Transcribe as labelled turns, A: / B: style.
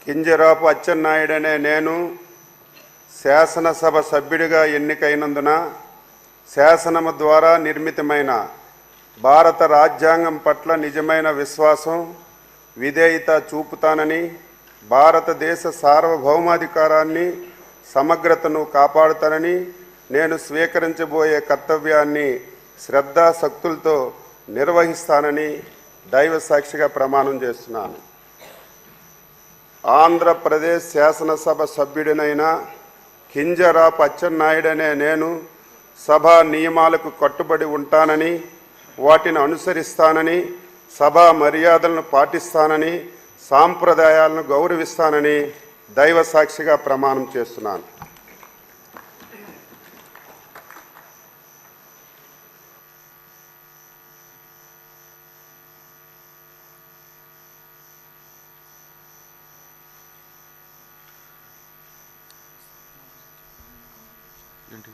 A: కింజరాపు అచ్చెన్నాయుడనే నేను శాసనసభ సభ్యుడిగా ఎన్నికైనందున శాసనము ద్వారా నిర్మితమైన భారత రాజ్యాంగం పట్ల నిజమైన విశ్వాసం, విధేయత చూపుతానని, భారతదేశ సార్వభౌమాధికారాన్ని, సమగ్రతను కాపాడుతానని, నేను స్వీకరించబోయే కర్తవ్యాన్ని శ్రద్ధాశక్తులతో నిర్వహిస్తానని దైవ సాక్షిగా ప్రమాణం చేస్తున్నాను. ఆంధ్రప్రదేశ్ శాసనసభ సభ్యుడినైన కింజరాపు అచ్చెన్నాయుడనే నేను సభా నియమాలకు కట్టుబడి ఉంటానని, వాటిని అనుసరిస్తానని, సభా మర్యాదలను పాటిస్తానని, సాంప్రదాయాలను గౌరవిస్తానని దైవ సాక్షిగా ప్రమాణం చేస్తున్నాను.
B: ఏంటి